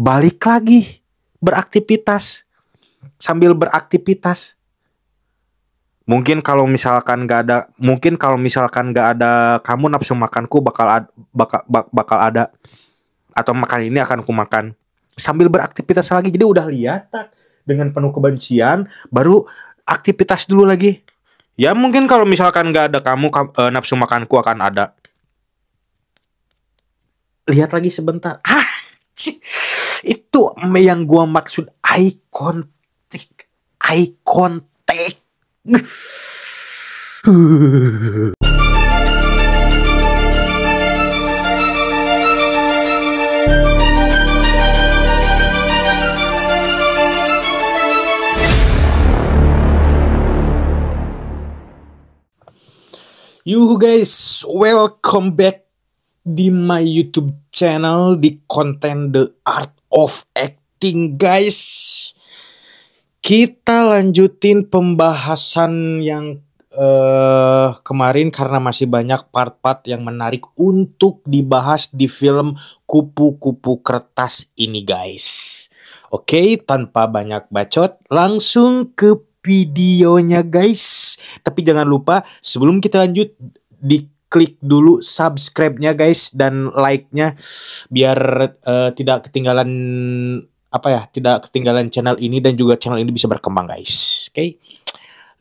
balik lagi beraktivitas. Sambil beraktivitas. Mungkin kalau misalkan nggak ada kamu, nafsu makanku bakal ada, atau makan ini akan aku makan sambil beraktivitas lagi. Jadi udah lihat dengan penuh kebencian, baru aktivitas dulu lagi. Ya mungkin kalau misalkan nggak ada kamu, nafsu makanku akan ada. Lihat lagi sebentar. Itu yang gua maksud eye contact. You guys, welcome back di my YouTube channel di konten The Art of Acting, guys. Kita lanjutin pembahasan yang kemarin karena masih banyak part-part yang menarik untuk dibahas di film Kupu-Kupu Kertas ini, guys. Oke, tanpa banyak bacot, langsung ke videonya, guys. Tapi jangan lupa sebelum kita lanjut, diklik dulu subscribe-nya, guys, dan like-nya biar tidak ketinggalan channel ini, dan juga channel ini bisa berkembang, guys. Oke.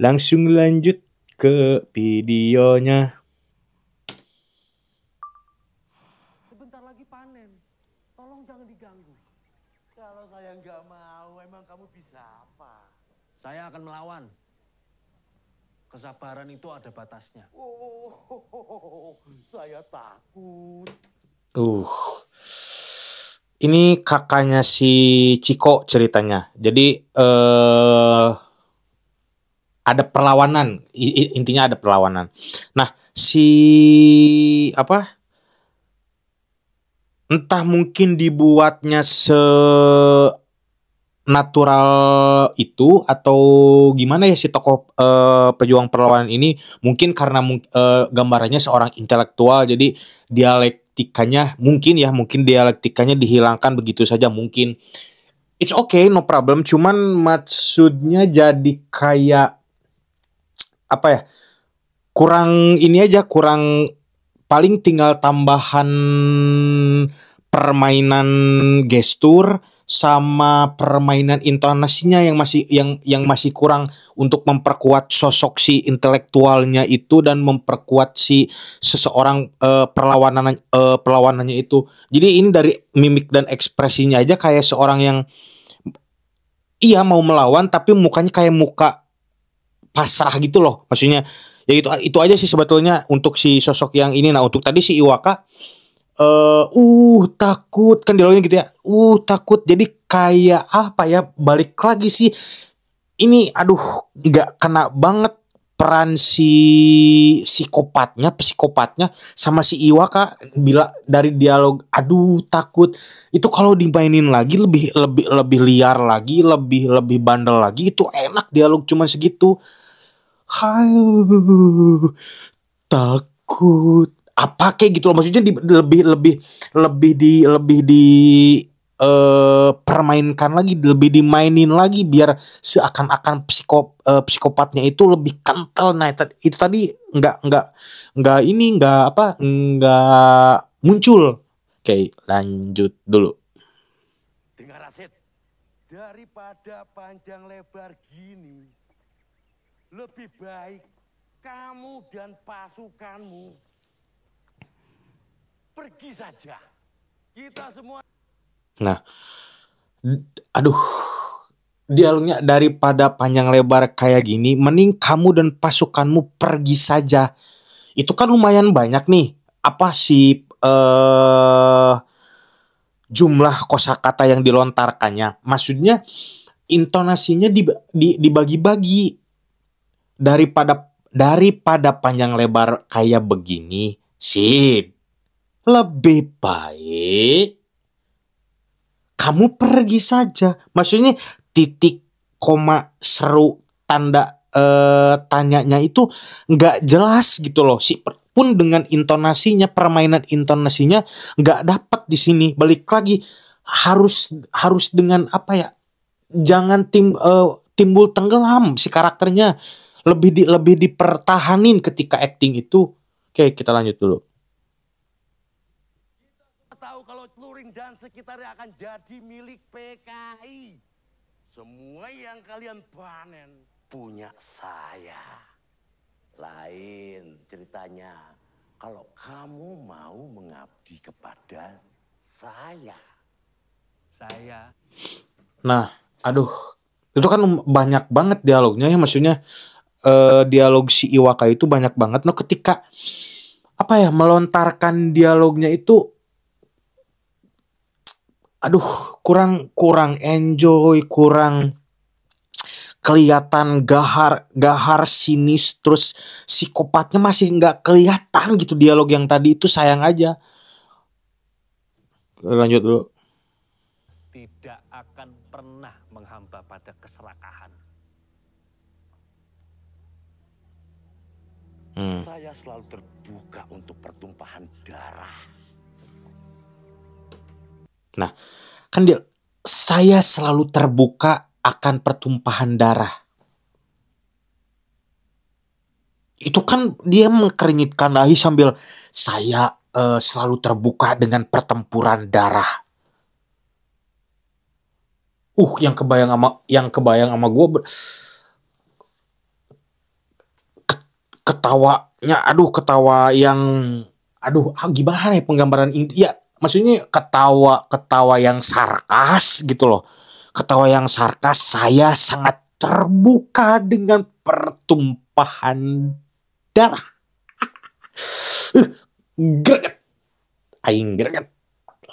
Langsung lanjut ke videonya. Sebentar lagi panen. Tolong jangan diganggu. Kalau saya nggak mau, emang kamu bisa apa? Saya akan melawan. Kesabaran itu ada batasnya. Saya takut. Ini kakaknya si Ciko ceritanya. Jadi ada perlawanan. Intinya ada perlawanan. Nah, entah mungkin dibuatnya natural itu atau gimana ya si tokoh pejuang perlawanan ini, mungkin karena gambarannya seorang intelektual, jadi dialektikanya mungkin dialektikanya dihilangkan begitu saja, mungkin it's okay, no problem. Cuman maksudnya jadi kayak kurang ini aja, kurang, paling tinggal tambahan permainan gestur sama permainan intonasinya yang masih kurang untuk memperkuat sosok si intelektualnya itu dan memperkuat si seseorang perlawanannya itu. Jadi ini dari mimik dan ekspresinya aja kayak seorang yang mau melawan tapi mukanya kayak muka pasrah gitu loh. Maksudnya ya itu aja sih sebetulnya untuk si sosok yang ini. Nah, untuk tadi si Iwaka takut kan dialognya gitu ya. Takut. Jadi kayak balik lagi sih. Ini nggak kena banget peran si psikopatnya sama si Iwaka bila dari dialog takut. Itu kalau dimainin lagi lebih liar lagi, lebih bandel lagi. Itu enak dialog cuman segitu. Takut. Apa kayak gitu loh, maksudnya lebih permainkan lagi, lebih dimainin lagi biar seakan-akan psikopatnya itu lebih kental. Nah, itu tadi nggak muncul. Oke, lanjut dulu. Dengar Rasid, daripada panjang lebar gini, lebih baik kamu dan pasukanmu pergi saja. Kita semua. Nah, dialognya daripada panjang lebar kayak gini, mending kamu dan pasukanmu pergi saja. Itu kan lumayan banyak nih. Apa sih jumlah kosakata yang dilontarkannya? Maksudnya intonasinya dibagi-bagi. Daripada panjang lebar kayak begini, sip. Lebih baik kamu pergi saja. Maksudnya titik, koma, seru, tanda tanyanya itu nggak jelas gitu loh. Pun dengan intonasinya, permainan intonasinya nggak dapat di sini. Balik lagi, harus harus dengan apa ya? Jangan timbul tenggelam si karakternya. Lebih dipertahanin ketika acting itu. Oke, kita lanjut dulu. Tahu kalau Luring dan sekitarnya akan jadi milik PKI. Semua yang kalian panen punya saya. Lain ceritanya kalau kamu mau mengabdi kepada saya. Nah, aduh, itu kan banyak banget dialognya ya, maksudnya dialog si Iwaka itu banyak banget. Nah, ketika apa ya melontarkan dialognya itu, aduh, kurang enjoy, kurang kelihatan gahar sinis, terus psikopatnya masih nggak kelihatan gitu. Dialog yang tadi itu sayang aja. Lanjut dulu. Tidak akan pernah menghamba pada keserakahan. Saya selalu terbuka untuk pertumpahan darah. Nah, kan saya selalu terbuka akan pertumpahan darah. Itu kan dia mengkeringitkan dahi sambil saya selalu terbuka dengan pertempuran darah. Yang kebayang sama gue ketawanya, ketawa yang gimana ya penggambaran ini ya, maksudnya ketawa yang sarkas gitu loh. Ketawa yang sarkas, saya sangat terbuka dengan pertumpahan darah. Greget. Aing greget.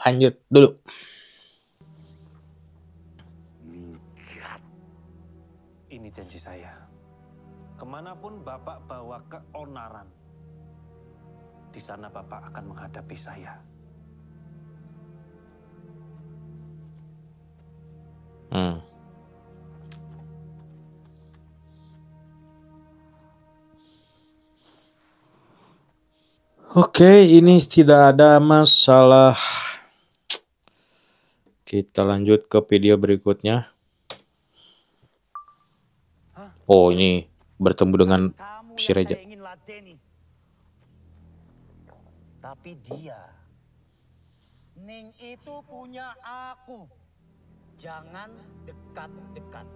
Lanjut dulu. Ini janji saya. Kemanapun Bapak bawa keonaran, di sana Bapak akan menghadapi saya. Oke, ini tidak ada masalah. Kita lanjut ke video berikutnya. Oh, ini bertemu dengan si Reja. Ingin ladeni. Tapi dia, Ning itu punya aku. Jangan dekat-dekat.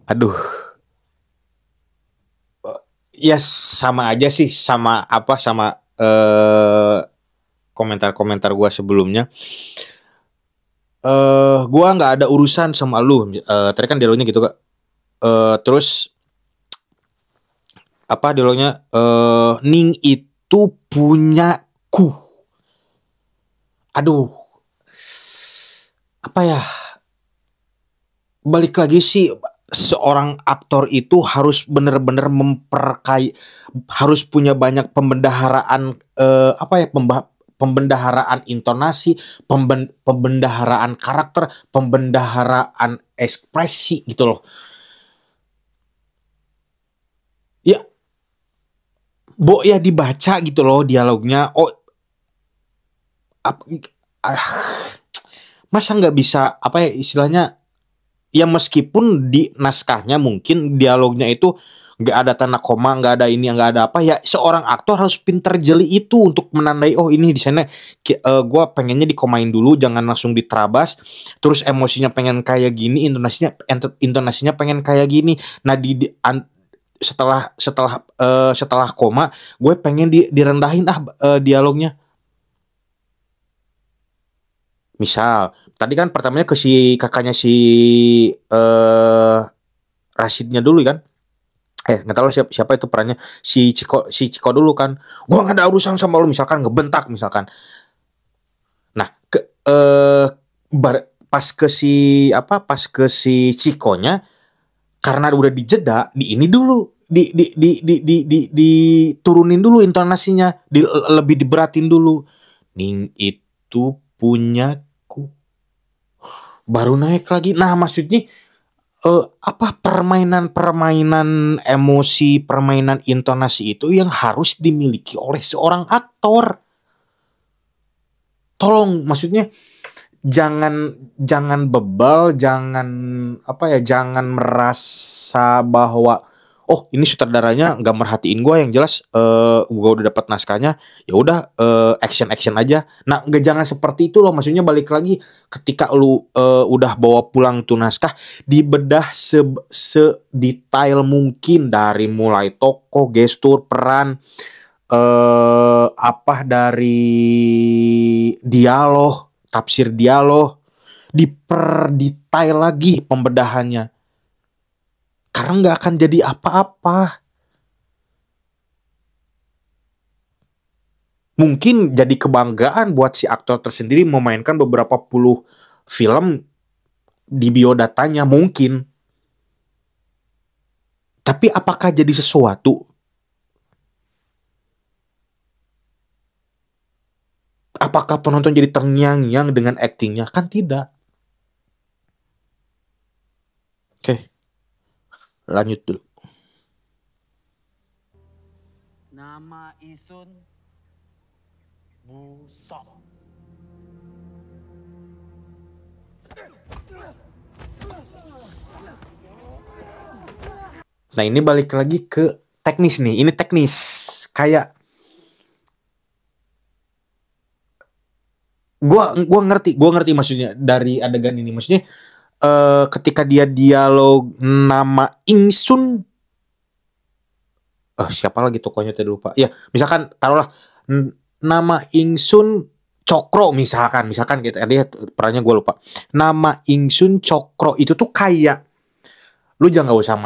Aduh. Ya sama aja sih, sama komentar-komentar gua sebelumnya. Gua nggak ada urusan sama lu. Tadi kan dialognya gitu, Kak. Terus apa dialognya? Ning itu punyaku. Aduh. Apa ya? Balik lagi sih, seorang aktor itu harus benar-benar harus punya banyak pembendaharaan pembendaharaan intonasi, pembendaharaan karakter, pembendaharaan ekspresi gitu loh. Ya, ya dibaca gitu loh dialognya. Masa nggak bisa apa ya istilahnya? Ya meskipun di naskahnya mungkin dialognya itu nggak ada tanda koma, nggak ada ini, nggak ada apa ya, seorang aktor harus pinter jeli itu untuk menandai ini di sana gue pengennya dikomain dulu, jangan langsung diterabas, terus emosinya pengen kayak gini, intonasinya pengen kayak gini. Nah setelah koma gue pengen direndahin dialognya. Misal tadi kan pertamanya ke si kakaknya si Rashidnya dulu kan. Nggak tahu siapa itu perannya, si Ciko dulu kan. Gua nggak ada urusan sama lu, misalkan ngebentak misalkan. Nah, pas ke si Cikonya, karena udah dijeda, ini dulu diturunin dulu intonasinya, lebih diberatin dulu. Ning itu punyaku. Baru naik lagi. Nah, maksudnya apa permainan emosi, permainan intonasi itu yang harus dimiliki oleh seorang aktor. Tolong, maksudnya jangan bebal, jangan merasa bahwa oh ini sutradaranya nggak merhatiin gue, yang jelas gue udah dapat naskahnya, ya udah action aja. Nah, jangan seperti itu loh. Maksudnya balik lagi, ketika lu udah bawa pulang tuh naskah, dibedah sedetail mungkin, dari mulai tokoh, gestur, peran, dari dialog, tafsir dialog, diperdetail lagi pembedahannya. Karena nggak akan jadi apa-apa. Mungkin jadi kebanggaan buat si aktor tersendiri memainkan beberapa puluh film di biodatanya mungkin. Tapi apakah jadi sesuatu? Apakah penonton jadi terngiang-ngiang dengan aktingnya? Kan tidak. Oke. Lanjut dulu. Nama Isun Busok. Nah, ini balik lagi ke teknis nih. Ini teknis. Kayak gua ngerti maksudnya dari adegan ini. Maksudnya ketika dia dialog nama Ingsun, siapa lagi tokohnya tadi lupa. Ya, misalkan taruhlah nama Ingsun Cokro misalkan gitu. Dia perannya gue lupa. Nama Ingsun Cokro itu tuh kayak, lu jangan, gak usah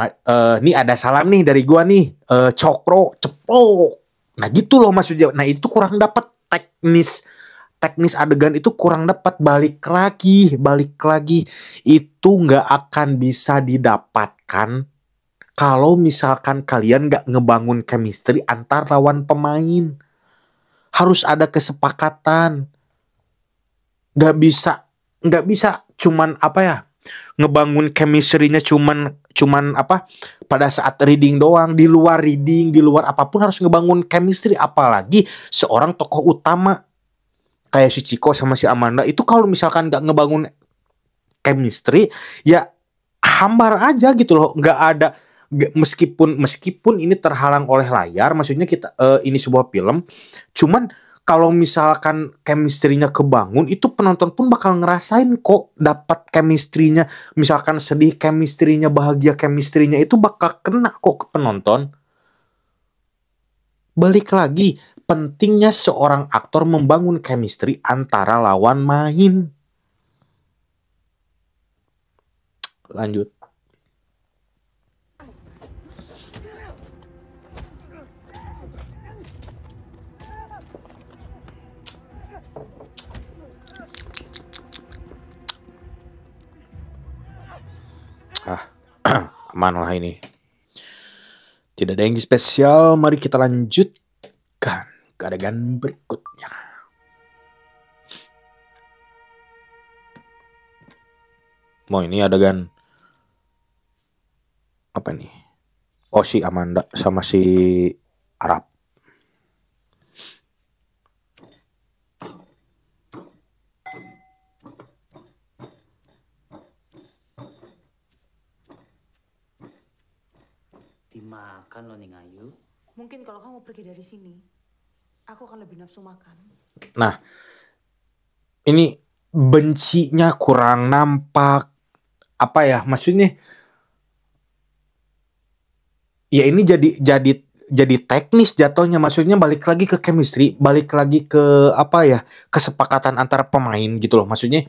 nih ada salam nih dari gua nih, Cokro ceplok. Nah gitu loh maksudnya. Nah itu kurang dapat teknis adegan itu, kurang dapat. Balik lagi itu nggak akan bisa didapatkan kalau misalkan kalian nggak ngebangun chemistry antar lawan pemain. Harus ada kesepakatan. Nggak bisa cuman ngebangun chemistry-nya cuman pada saat reading doang. Di luar reading, di luar apapun harus ngebangun chemistry. Apalagi seorang tokoh utama kayak si Ciko sama si Amanda itu, kalau misalkan nggak ngebangun chemistry, ya hambar aja gitu loh. Nggak ada, meskipun ini terhalang oleh layar, maksudnya kita ini sebuah film, cuman kalau misalkan chemistry-nya kebangun, itu penonton pun bakal ngerasain kok dapat chemistry-nya. Misalkan sedih chemistry-nya, bahagia chemistry-nya, itu bakal kena kok ke penonton. Balik lagi, pentingnya seorang aktor membangun chemistry antara lawan main. Lanjut. Aman lah ini. Tidak ada yang spesial. Mari kita lanjutkan ke adegan berikutnya. Mau ini adegan apa nih? Oh, si Amanda sama si Arab. Dimakan loh Ning Ayu. Mungkin kalau kamu pergi dari sini, aku akan lebih nafsu makan. Nah, ini bencinya kurang nampak. Apa ya maksudnya? Ya ini jadi teknis jatuhnya. Maksudnya balik lagi ke chemistry, balik lagi ke kesepakatan antara pemain gitu loh. Maksudnya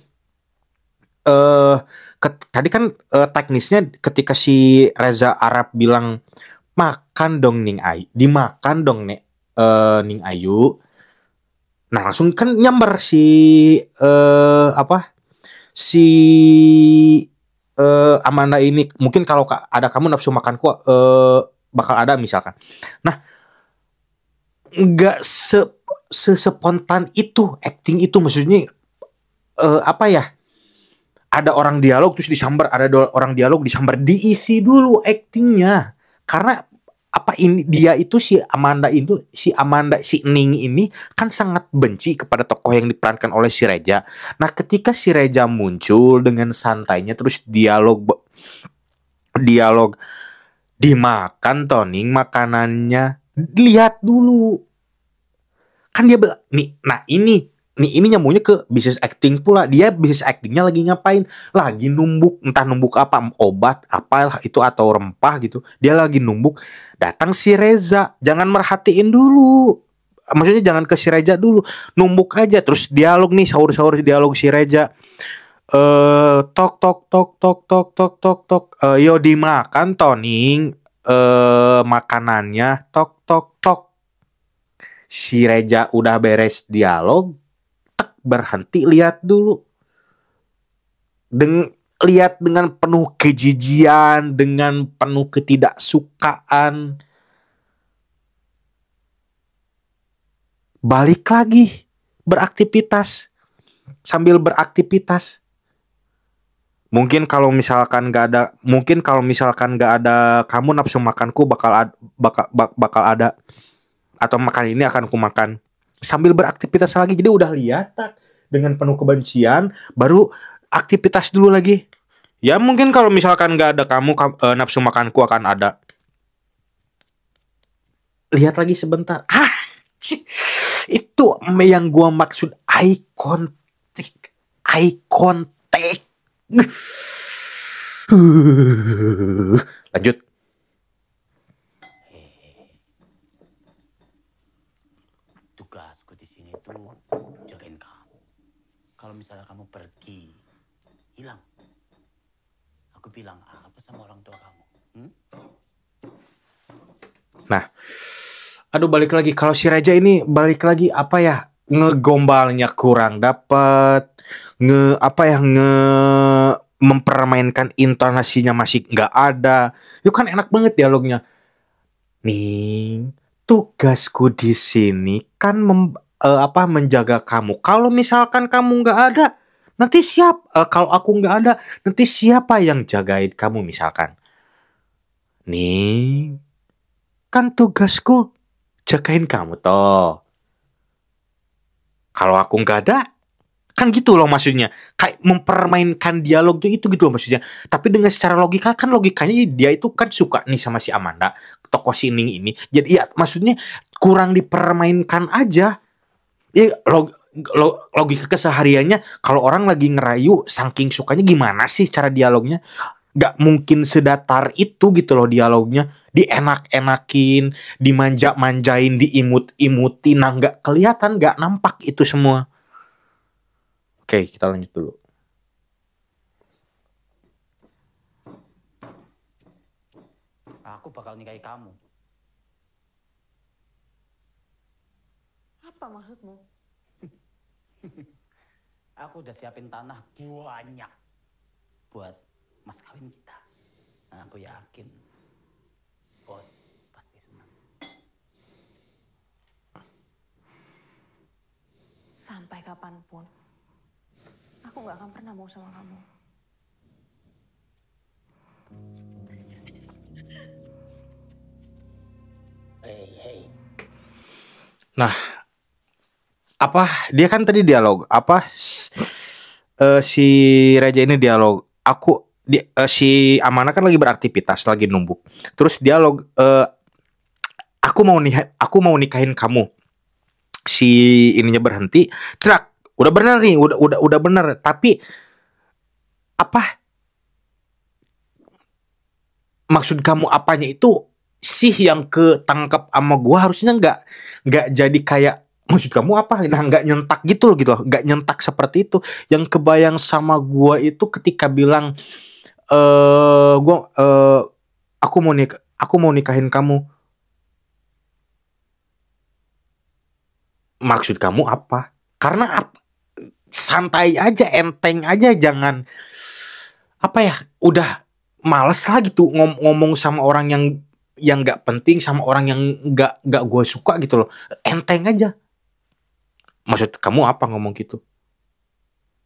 tadi kan teknisnya ketika si Reza Arab bilang makan dong Ning Ayu, dimakan dong Ning Ayu. Nah langsung kan nyamber si Amanda ini, mungkin kalau ada kamu nafsu makanku bakal ada misalkan. Nah nggak sespontan itu acting itu, maksudnya ada orang dialog terus disambar, ada orang dialog disambar, diisi dulu aktingnya. Karena apa ini dia itu si Amanda si Ning ini kan sangat benci kepada tokoh yang diperankan oleh si Reja. Nah, ketika si Reja muncul dengan santainya terus dialog dimakan Toning makanannya, lihat dulu. Kan dia bilang, ini nyambungnya ke bisnis acting pula. Dia bisnis actingnya lagi ngapain? Lagi numbuk, entah numbuk apa, obat apa itu atau rempah gitu. Dia lagi numbuk. Datang si Reza, jangan merhatiin dulu. Maksudnya jangan ke si Reza dulu, numbuk aja. Terus dialog nih, sahur dialog si Reza. Tok tok tok tok tok tok tok tok. Yo dimakan Toning makanannya, tok tok tok. Si Reza udah beres dialog, berhenti, lihat dulu. Lihat dengan penuh kejijian, dengan penuh ketidaksukaan. Balik lagi beraktivitas. Sambil beraktivitas. Mungkin kalau misalkan gak ada kamu, nafsu makanku bakal ada. Atau makan ini akan aku makan. Sambil beraktivitas lagi. Jadi udah lihat dengan penuh kebencian, baru aktivitas dulu lagi. Ya mungkin kalau misalkan gak ada kamu, nafsu makanku akan ada. Lihat lagi sebentar. Itu yang gua maksud eye contact. Lanjut. Tugasku di sini tuh jagain kamu. Kalau misalnya kamu pergi, hilang, aku bilang apa sama orang tua kamu? Nah, aduh, balik lagi. Kalau si Reja ini balik lagi apa ya? Ngegombalnya kurang dapet, mempermainkan intonasinya masih nggak ada. Itu kan enak banget dialognya. Nih, tugasku di sini kan menjaga kamu. Kalau misalkan kamu nggak ada, nanti kalau aku nggak ada, nanti siapa yang jagain kamu misalkan? Nih, kan tugasku jagain kamu toh. Kalau aku nggak ada, kan gitu loh maksudnya. Kayak mempermainkan dialog tuh itu gitu loh maksudnya. Tapi dengan secara logika, kan logikanya dia itu kan suka nih sama si Amanda, tokoh si Ning ini. Jadi ya maksudnya kurang dipermainkan aja. Ya, logika kesehariannya kalau orang lagi ngerayu saking sukanya gimana sih cara dialognya? Gak mungkin sedatar itu gitu loh dialognya. Dienak-enakin, dimanja-manjain, diimut-imutin. Nah gak kelihatan, gak nampak itu semua. Oke, kita lanjut dulu. Aku bakal nikahi kamu. Apa maksudmu? Aku udah siapin tanah banyak buat mas kawin kita. Nah, aku yakin bos pasti senang. Sampai kapanpun, aku gak akan pernah mau sama kamu. Hey. Nah, apa dia kan tadi dialog apa si Raja ini dialog. Si Amana kan lagi beraktivitas, lagi numbuk. Terus dialog, aku mau nikahin kamu. Si ininya berhenti, trak. Udah bener nih, udah bener. Tapi apa maksud kamu apanya itu sih yang ketangkep sama gua? Harusnya nggak jadi kayak maksud kamu apa? Nah, nggak nyentak gitu loh, nggak nyentak seperti itu. Yang kebayang sama gua itu ketika bilang aku mau nikahin kamu. Maksud kamu apa? Karena santai aja, enteng aja, jangan apa ya? Udah males lah gitu ngomong sama orang yang nggak penting, sama orang yang nggak gue suka gitu loh. Enteng aja. Maksud kamu apa ngomong gitu?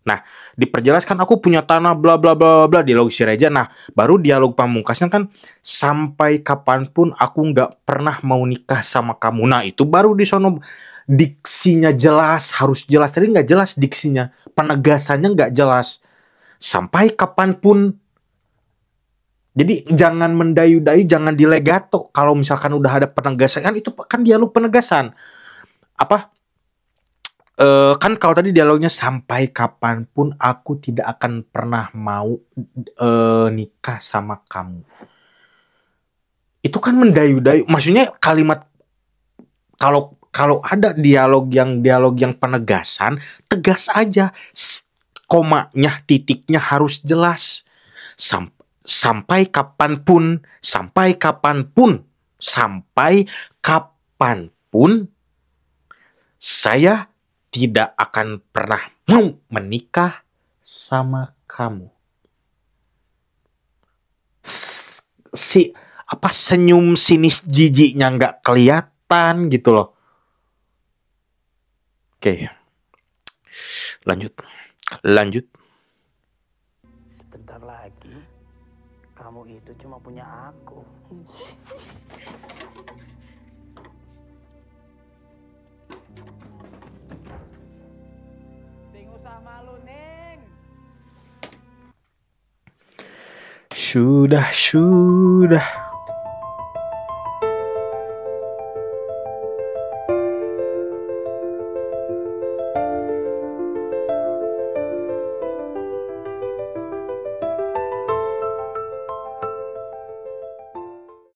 Nah, diperjelaskan aku punya tanah bla bla bla bla dialog si Reja. Nah, baru dialog pamungkasnya kan sampai kapanpun aku nggak pernah mau nikah sama kamu. Nah, itu baru di sono diksinya jelas, harus jelas. Tadi nggak jelas diksinya, penegasannya nggak jelas. Sampai kapanpun. Jadi jangan mendayu-dayu, jangan dilegato. Kalau misalkan udah ada penegasan, kan itu kan dialog penegasan. Apa? Kan kalau tadi dialognya sampai kapanpun aku tidak akan pernah mau nikah sama kamu. Itu kan mendayu-dayu. Maksudnya kalimat kalau ada dialog yang penegasan, tegas aja. Komanya, titiknya harus jelas. Sampai kapanpun saya tidak akan pernah mau menikah sama kamu. Senyum sinis jijiknya nggak kelihatan gitu loh. Oke. Lanjut. Sebentar lagi, kamu itu cuma punya aku. Sing usah malu, Neng. Sudah.